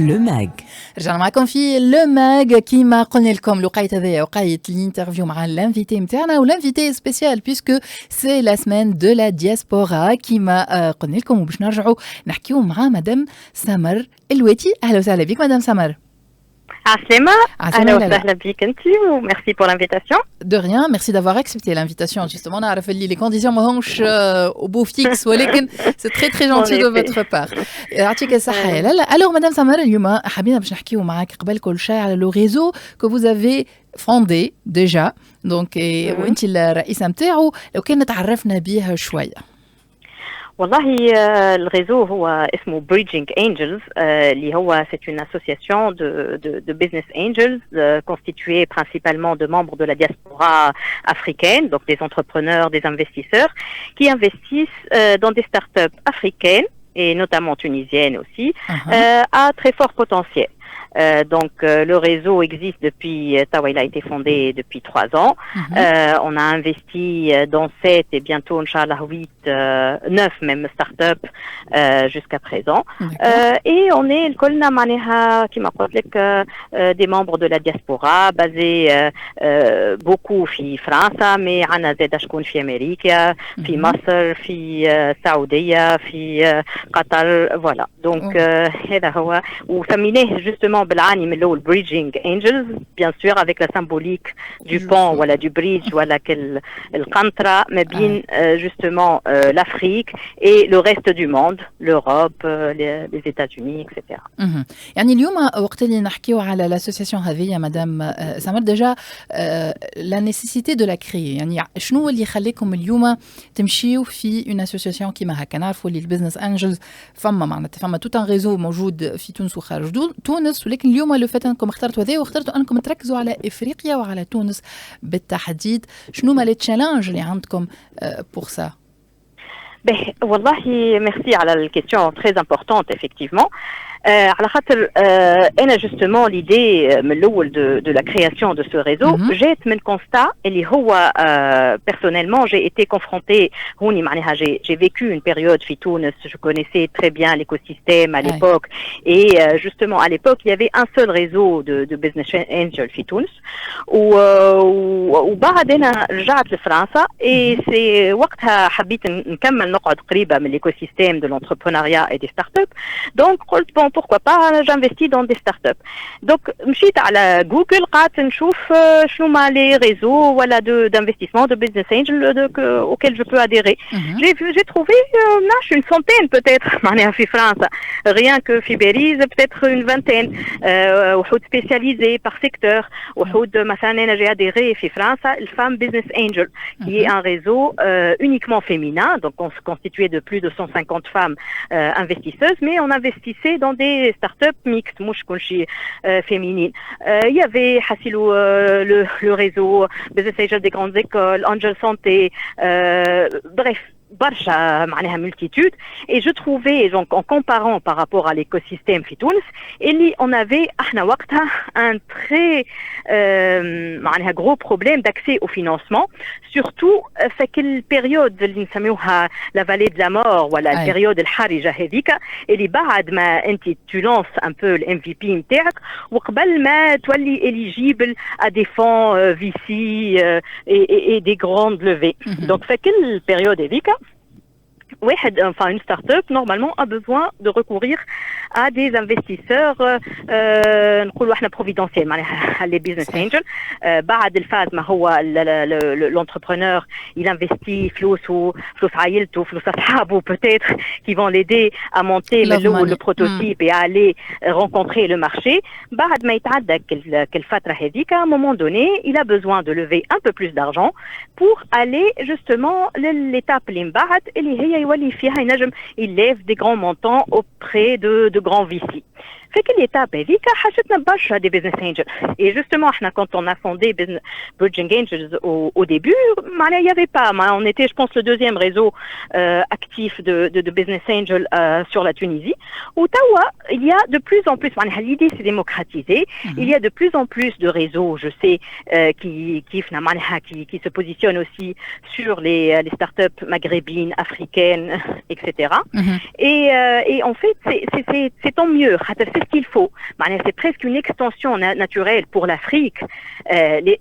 Le MAG. رجعنا معكم في لو ماغ كيما قلنا لكم الوقيته هذيا وقيت الانترفيو مع الانفيتي نتاعنا والانفيتي سبيسيال بيسكو سي لا سمان دو لا دياسبورا كيما قلنا لكم وباش نرجعوا نحكيو مع مدام سمر الواتي. اهلا وسهلا بك مدام سمر. عسلامة. أهلا وسهلا بك أنت وميرسي pour l'invitation. De rien, merci d'avoir accepté l'invitation. Justement, نعرف اللي les conditions ماهمش au beau fixe ولكن c'est très très gentil de votre part. يعطيك الصحة يا لالا. Alors madame سمر اليوم حابين باش نحكيو معاك قبل كل شيء على لو ريزو que vous avez fondé déjà. Donc وانت الرئيسة نتاعو لو كان تعرفنا بيه شوية. والله الريزو هو اسمه Bridging Angels اللي هو c'est une association de business angels constituée principalement de membres de la diaspora africaine, donc des entrepreneurs, des investisseurs qui investissent dans des startups africaines et notamment tunisiennes aussi à très fort potentiel. Donc le réseau existe depuis, il a été fondé depuis 3 ans. On a investi dans 7 et bientôt, Inch'Allah, 9 même startups jusqu'à présent. Et on est le Kolna Maneha qui m'a des membres de la diaspora basés beaucoup en France, mais on a des Amérique, en Masr, en Saoudie, en Qatar, voilà. Donc, ou familier justement بالعاني من الاول Bridging Angels bien sûr avec la symbolique du pont voilà du bridge voilà القنطرة ما بين justement l'Afrique et le reste du monde l'Europe les États-Unis etc. يعني اليوم وقت اللي نحكيو على l'association هذه مدام سمر déjà la nécessité de la créer يعني شنو اللي يخليكم اليوم تمشيو في une association كيما هكا نعرفوا اللي البزنس انجلز فما tout un réseau موجود في تونس وخارج تونس ولكن اليوم لو فات انكم اخترتوا هذا واخترتوا انكم تركزوا على افريقيا وعلى تونس بالتحديد شنو ما لي تشالنج اللي عندكم pour ça؟ والله merci على الكيستيون très importante effectivement. على خاطر انا justement l'idée من الاول de la création de ce réseau جات من constat اللي هو personnellement j'ai été confrontée هوني معناها j'ai vécu une période في تونس je connaissais très bien l'écosystème à l'époque et justement à l'époque il y avait un seul réseau de business angel في تونس وبعد انا رجعت لفرنسا et c'est وقتها حبيت نكمل نقعد قريبة من l'écosystème de l'entrepreneuriat et des startups donc قلت bon pourquoi pas j'investis dans des startups. Donc مشيت على جوجل قعدت نشوف شنو ما les réseaux voilà d'investissement de business angel auxquels je peux adhérer. J'ai trouvé une centaine peut-être معناها في فرنسا rien que في باريس peut-être une vingtaine وحود spécialisés par secteur وحود مثلا انا j'ai adhéré في فرنسا الفام business angel qui est un réseau uniquement féminin donc on se constituait de plus de 150 femmes investisseuses mais on investissait dans des startups mixtes, مش كل شيء féminine. Il y avait Hassilou, le réseau, Business Angel des grandes écoles, Angel Santé, bref. برشا معناها multitude et je trouvais donc en comparant par rapport à l'écosystème في تونس اللي on avait احنا وقتها un très معناها gros problème d'accès au financement surtout في كل période اللي نسميوها la vallée de la mort ولا البريود الحرجة هذيك اللي بعد ما انت tu lances un peu le MVP نتاعك وقبل ما تولي éligible à des fonds VC et des grandes levées donc في كل période هذيك enfin une start-up normalement a besoin de recourir à des investisseurs نقولوا احنا providentiels معناها les business angels بعد الفاز ما هو l'entrepreneur il investit فلوسه فلوس عائلته فلوس اصحابه peut-être qui vont l'aider à monter le prototype et à aller rencontrer le marché بعد ما يتعدى الفترة هذيك à un moment donné il a besoin de lever un peu plus d'argent pour aller justement l'étape اللي من بعد اللي هي يولي فيها ينجم il lève des grands montants auprès de grands VC. في كل étape هذيك حاجتنا برشا des business angels. Et justement, quand on a fondé Bridging Angels au début, il n'y avait pas. On était, je pense, le deuxième réseau actif de business angels sur la Tunisie. وتوا il y a de plus en plus معناها l'idée c'est démocratisé. Il y a de plus en plus de réseaux, je sais, qui se positionnent aussi sur les startups maghrébines, africaines, etc. Et en fait, c'est tant mieux. C'est ce qu'il faut. C'est presque une extension naturelle pour l'Afrique.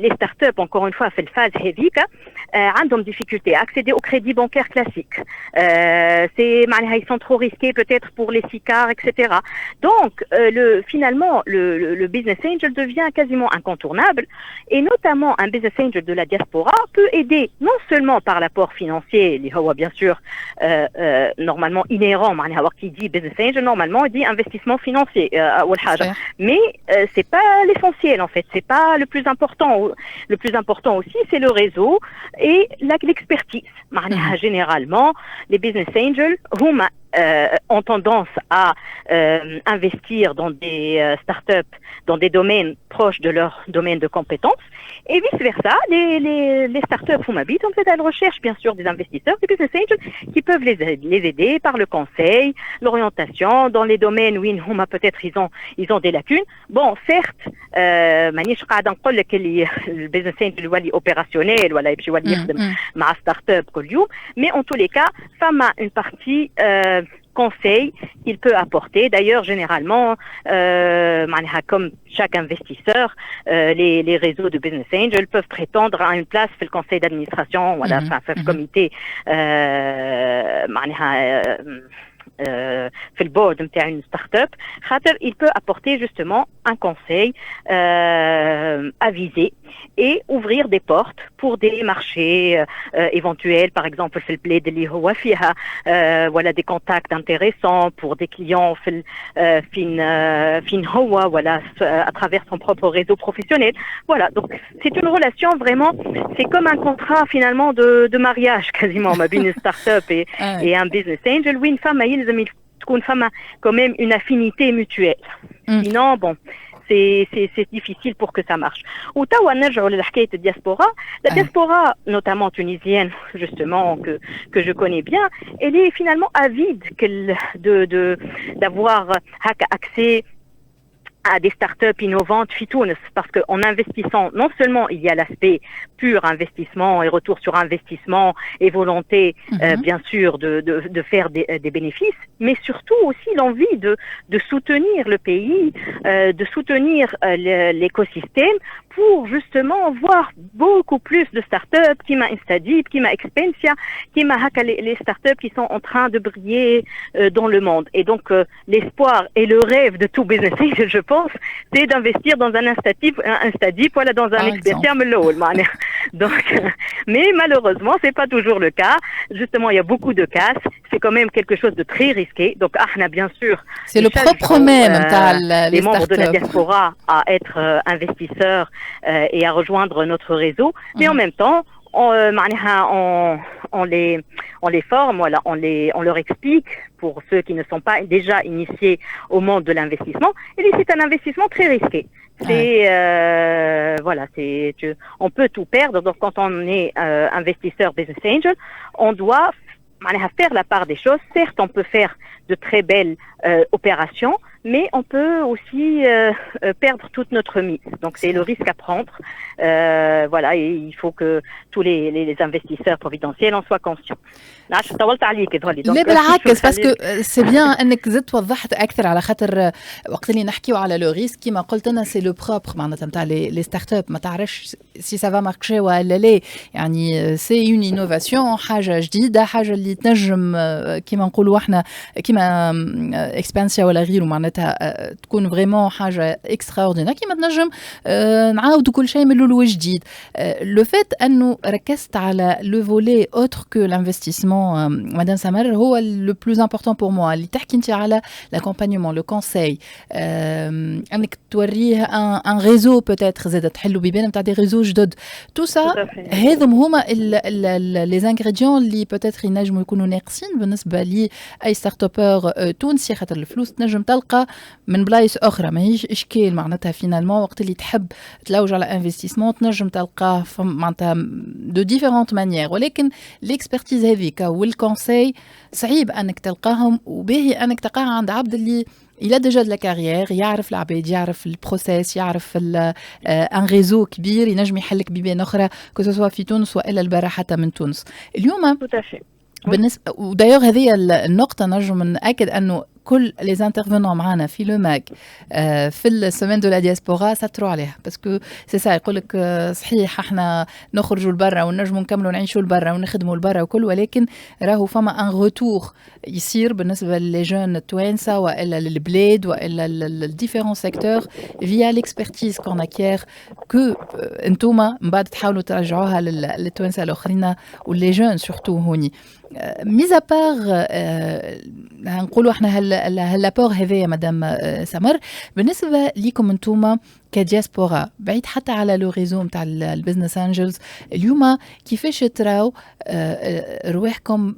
Les startups, encore une fois, fait le phase heavy, ont difficulté à accéder au crédit bancaire classique. Ils sont trop risqués peut-être pour les SICAR, etc. Donc, finalement, le business angel devient quasiment incontournable, et notamment un business angel de la diaspora peut aider non seulement par l'apport financier, bien sûr, normalement inhérent, qui dit business angel, normalement il dit investissement financier, mais c'est pas l'essentiel en fait, c'est pas le plus important. Le plus important aussi, c'est le réseau et l'expertise. Généralement, les business angels ont tendance à investir dans des startups, dans des domaines proches de leur domaine de compétences, et vice-versa, les startups on fait à la recherche, bien sûr, des investisseurs, des business angels, qui peuvent les aider par le conseil, l'orientation, dans les domaines où peut-être ils ont des lacunes. Bon, certes, مانيش قاعدة نقول لك اللي البيزنس انجل يولي اوبيراسيونيل ولا يولي يخدم مع ستارت اب كل يوم, mais en tous les cas, femme une partie conseil qu'il peut apporter. D'ailleurs, généralement, comme chaque investisseur, les réseaux de business angels peuvent prétendre à une place dans le conseil d'administration, le comité, في البورد نتاع une start-up, il peut apporter justement un conseil avisé et ouvrir des portes pour des marchés éventuels, par exemple في البلاد اللي هو فيها des contacts intéressants pour des clients فين هو à travers son propre réseau professionnel. Voilà, donc c'est une relation vraiment, c'est comme un contrat finalement de mariage quasiment, une start-up et un business angel. Oui, une femme تكون فما quand même une affinité mutuelle. Sinon, bon, c'est difficile pour que ça marche. وتوا نرجعوا لحكاية الدياسبورا. La diaspora, notamment tunisienne, justement, que je connais bien, elle est finalement avide d'avoir accès à des startups innovantes Fitounes, parce qu'en investissant, non seulement il y a l'aspect pur investissement et retour sur investissement et volonté, bien sûr, de faire des bénéfices, mais surtout aussi l'envie de soutenir le pays, de soutenir l'écosystème pour justement voir beaucoup plus de startups, qui m'a Instadip, qui m'a Expensia, qui m'a les startups qui sont en train de briller dans le monde. Et donc, l'espoir et le rêve de tout business, je pense, c'est d'investir dans un Instadip, dans un Expensia. Donc, mais malheureusement, c'est pas toujours le cas. Justement, il y a beaucoup de casse. C'est quand même quelque chose de très risqué. Donc, bien sûr, c'est le propre même les membres de la diaspora à être investisseurs et à rejoindre notre réseau. Mais en même temps, on les forme, on leur explique, pour ceux qui ne sont pas déjà initiés au monde de l'investissement. Et c'est un investissement très risqué. On peut tout perdre. Donc, quand on est investisseur business angel, on doit faire la part des choses. Certes, on peut faire de très belles opérations, mais on peut aussi perdre toute notre mise. Donc, c'est le risque à prendre. Et il faut que tous les investisseurs providentiels en soient conscients. لا بالعكس باسكو سي بيان انك زدت وضحت اكثر على خاطر وقت اللي نحكيو على لو ريسك كيما قلت انا سي لو بروبر معناتها نتاع لي ستارت اب ما تعرفش سي سافا مارشي ولا لا يعني سي اون انوفاسيون حاجه جديده حاجه اللي تنجم كيما نقولوا احنا كيما اكسبانسيا ولا غيره معناتها تكون فريمون حاجه اكسترا اوردينير كيما تنجم نعاودوا كل شيء من الاول وجديد لو فيت انه ركزت على لو فولي اوتر كو l'investissement Madame Samer هو le plus important pour moi اللي تحكي انت على l'accompagnement le conseil انك توريه un réseau peut-être زاد تحلوا بيبان نتاع دي ريزو جدد tout ça هذم هما les ingrédients اللي peut-être ينجموا يكونوا ناقصين بالنسبه لي اي ستارت ابر تونسي خاطر الفلوس تنجم تلقى تلقى من بلايص اخرى ماهيش اشكال معناتها فينالمون وقت اللي تحب تلوج على انفستيسمون تنجم تلقاه معناتها دو ديفيرونت مانيير ولكن ليكسبرتيز هذيك والكونساي صعيب انك تلقاهم وباهي انك تلقاها عند عبد اللي il a déjà de la carrière يعرف العباد يعرف البروسيس يعرف ان ريزو كبير ينجم يحلك بيبان اخرى كو سوا في تونس والا البارح حتى من تونس اليوم بالنسبه ودايوغ هذه النقطه نجم ناكد انه كل لي انترفينون معنا في لو ماك في السيمين دو لا دياسبورا سطروا عليها باسكو سي سا يقول لك صحيح احنا نخرجوا لبرا ونجموا نكملوا نعيشوا لبرا ونخدموا لبرا وكل ولكن راهو فما ان روتور يصير بالنسبه لي جون التوانسه والا للبلاد والا للديفيرون سيكتور فيا ليكسبرتيز كون اكير كو انتوما من بعد تحاولوا ترجعوها للتوانسه الاخرين ولي جون سورتو هوني ميزا بار نقولوا احنا هاللابور هذايا مدام سمر بالنسبه ليكم انتوما كدياسبورا بعيد حتى على لو ريزو نتاع البزنس انجلز اليوم كيفاش تراو رواحكم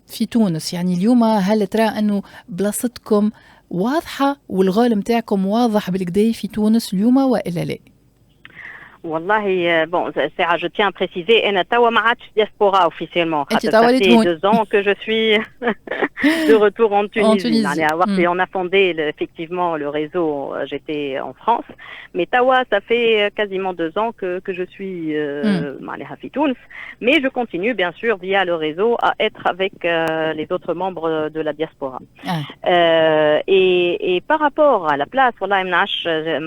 في تونس يعني اليوم هل ترى انه بلاصتكم واضحه والغول نتاعكم واضح بالكدا في تونس اليوم والا لا؟ والله bon je tiens à préciser انا توا ما عادش diaspora officiellement ça fait 2 ans que je suis de retour en Tunisie on a fondé effectivement le réseau j'étais en France mais tawa ça fait quasiment 2 ans que je suis معناها في تونس mais je continue bien sûr via le réseau à être avec les autres membres de la diaspora et par rapport à la place والله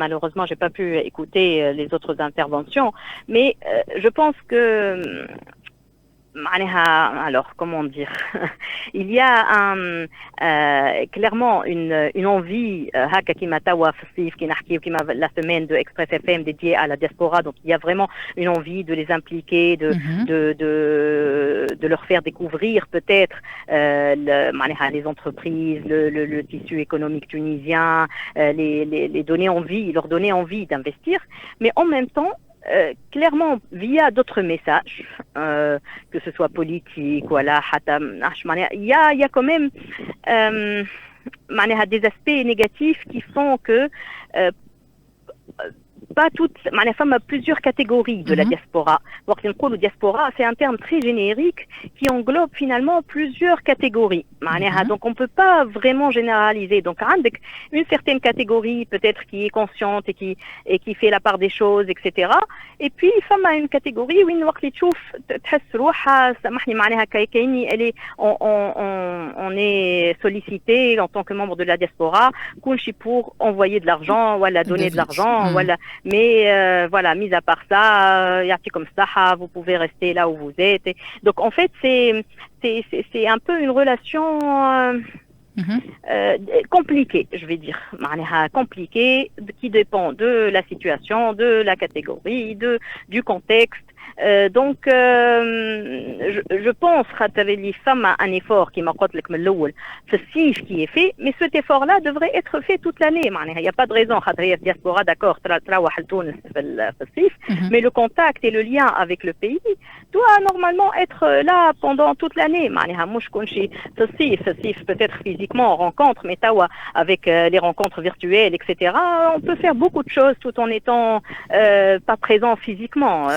malheureusement j'ai pas pu écouter les autres interventions mais je pense que alors comment dire il y a clairement une envie هكا كيما توا في الصيف كي نحكيو كيما la semaine de Express FM dédiée à la diaspora donc il y a vraiment une envie de les impliquer de leur faire découvrir peut-être les entreprises le tissu économique tunisien les donner envie leur donner envie d'investir mais en même temps clairement via d'autres messages que ce soit politique voilà il y a quand même des aspects négatifs qui font que pas toutes فما plusieurs catégories de la diaspora. وقت نقولوا diaspora c'est un terme très générique qui englobe finalement plusieurs catégories. Donc on peut pas vraiment généraliser. Donc عندك une certaine catégorie peut-être qui est consciente et qui fait la part des choses etc. Et puis فما une catégorie وين وقت تشوف تحس روحها سامحني كأني on est sollicité en tant que membre de la diaspora كلشي pour envoyer de l'argent ولا donner de l'argent ولا mais voilà, mis à part ça, comme ça, vous pouvez rester là où vous êtes. Donc en fait, c'est un peu une relation compliquée, je vais dire, compliquée, qui dépend de la situation, de la catégorie, du contexte. Donc je pense les femmes un effort qui m'a قلت لك من الأول في الصيف qui est fait mais cet effort là devrait être fait toute l'année il n'y a pas de raison خاطر هي diaspora d'accord تروح لتونس في الصيف mais le contact et le lien avec le pays doit normalement être là pendant toute l'année مش كل شيء في الصيف peut-être physiquement on rencontre mais tawa avec les rencontres virtuelles etc. on peut faire beaucoup de choses tout en étant pas présent physiquement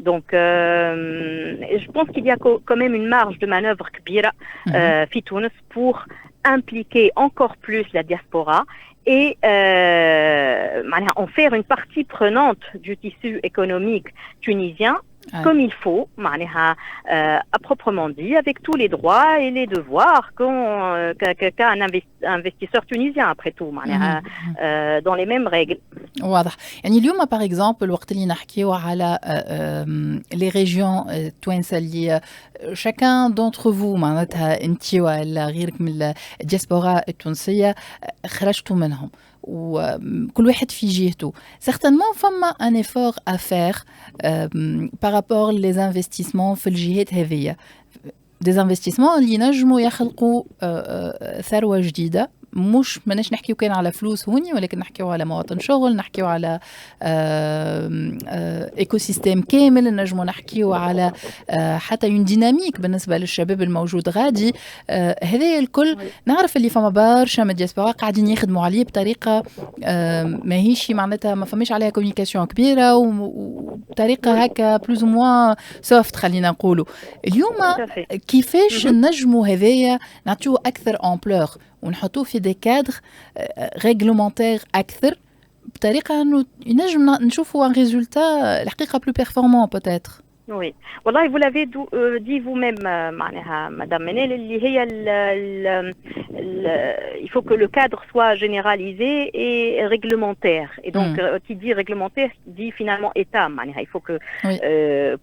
donc je pense qu'il y a quand même une marge de manœuvre كبيرة في تونس pour impliquer encore plus la diaspora et en faire une partie prenante du tissu économique tunisien comme il faut, à proprement dit, avec tous les droits et les devoirs qu'a un investisseur tunisien, après tout, dans les mêmes règles. واضح. يعني اليوم par exemple الوقت اللي نحكيو على les régions التوانسة اللي chacun d'entre vous معناتها انتي ولا غيرك من الدياسبورا التونسية خرجتوا منهم وكل واحد في جهته certainement فما un effort à faire par rapport les investissements في الجهات هذية des investissements اللي نجموا يخلقوا ثروة جديدة مش ماناش نحكيو كان على فلوس هوني، ولكن نحكيو على مواطن شغل، نحكيو على ايكو سيستيم كامل، نجمو نحكيو على حتى اون ديناميك بالنسبه للشباب الموجود غادي. هذا الكل نعرف اللي فما برشا من الدياسبورا قاعدين يخدموا عليه بطريقه ماهيش معناتها ما فماش عليها كوميونيكاسيون كبيره وبطريقه هكا بلوز موان سوفت خلينا نقولوا. اليوم كيفاش نجموا هذايا نعطيوه اكثر امبلور ونحطوه في دي كادر ريغلومونتير اكثر بطريقه انه ينجم نشوفوا ان ريزولتا الحقيقه بلو بيرفورمون بوتيتر. Oui. Voilà, vous l'avez dit vous-même, Madame Menel, il faut que le cadre soit généralisé et réglementaire. Et donc, qui dit réglementaire, dit finalement État. Il faut que,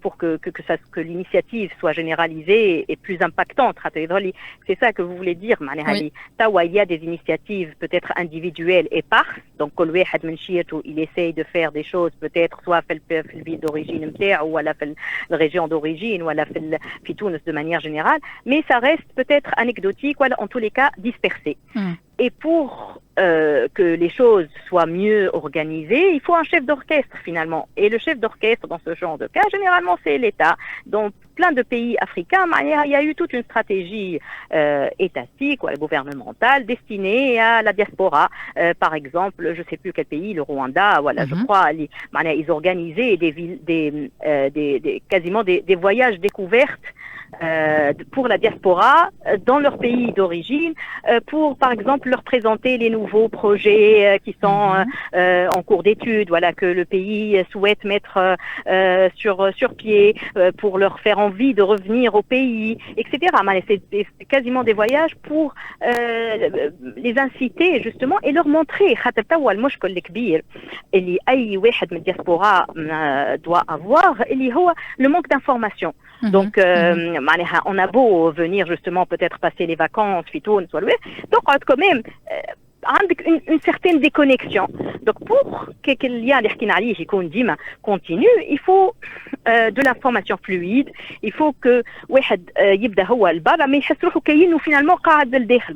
pour que l'initiative soit généralisée et plus impactante. C'est ça que vous voulez dire. Il y a des initiatives peut-être individuelles et éparses. Donc, il essaye de faire des choses peut-être soit fait le pays d'origine ou à la région d'origine ou à la Fitounes de manière générale, mais ça reste peut-être anecdotique ou en tous les cas dispersé. Et pour que les choses soient mieux organisées, il faut un chef d'orchestre finalement. Et le chef d'orchestre dans ce genre de cas, généralement c'est l'État. Dans plein de pays africains, il y a eu toute une stratégie étatique ou gouvernementale destinée à la diaspora. Par exemple, je ne sais plus quel pays, le Rwanda, voilà, je crois, ils organisaient quasiment des voyages découvertes pour la diaspora dans leur pays d'origine pour par exemple leur présenter les nouveaux projets qui sont en cours d'étude, voilà, que le pays souhaite mettre sur pied pour leur faire envie de revenir au pays, etc. C'est quasiment des voyages pour les inciter justement et leur montrer المشكل الكبير اللي أي واحد من الدياسبورا doit avoir اللي هو le manque d'information. Donc, on a beau venir justement peut-être passer les vacances, donc quand même une certaine déconnexion. Donc pour qu'il y ait continue, il faut de l'information fluide, il faut que واحد يبدا هو لبرا ما يحس روحه كاين وفينالمون قاعد للداخل.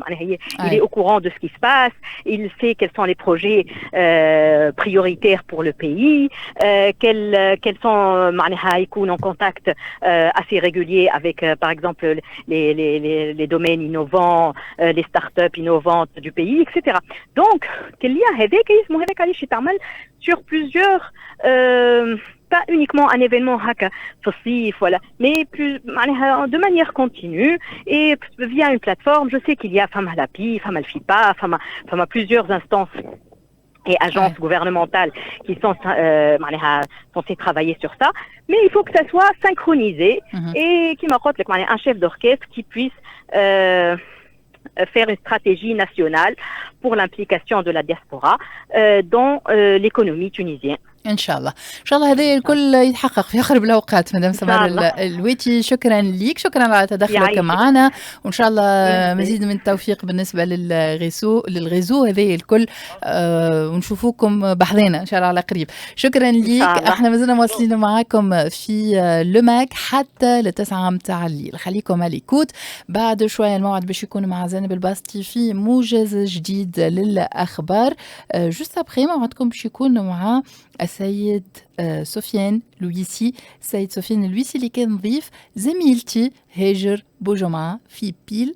Il est au courant de ce qui se passe, il sait quels sont les projets prioritaires pour le pays, quels sont يكون en contact assez régulier avec par exemple les domaines innovants, les startups innovantes du pays, etc. Donc qu'il y a هذاك اسمه هذاك علاش يتعمل sur plusieurs pas uniquement un événement haka fossif, voilà, mais plus de manière continue et via une plateforme. Je sais qu'il y a Fama Lapi, Fama Fipa, Fama plusieurs instances et agences gouvernementales qui sont censées travailler sur ça, mais il faut que ça soit synchronisé et qui m'apporte un chef d'orchestre qui puisse faire une stratégie nationale pour l'implication de la diaspora dans l'économie tunisienne. ان شاء الله ان شاء الله هذا الكل يتحقق في اقرب الاوقات. مدام سمر الويتي شكرا ليك، شكرا على تدخلك معنا، وان شاء الله مزيد من التوفيق بالنسبه للغزو هذا الكل، ونشوفوكم بحذنا ان شاء الله على قريب. شكرا ليك. احنا مازلنا مواصلين معاكم في لوماك حتى لتسعة متاع الليل. خليكم على ليكوت. بعد شويه الموعد باش يكون مع زينب الباسطي في موجز جديد للاخبار. جوست ابخي موعدكم باش يكون مع السيد سفيان لويسي. السيد سفيان لويسي اللي كان ضيف زميلتي هاجر بوجمعة في بيل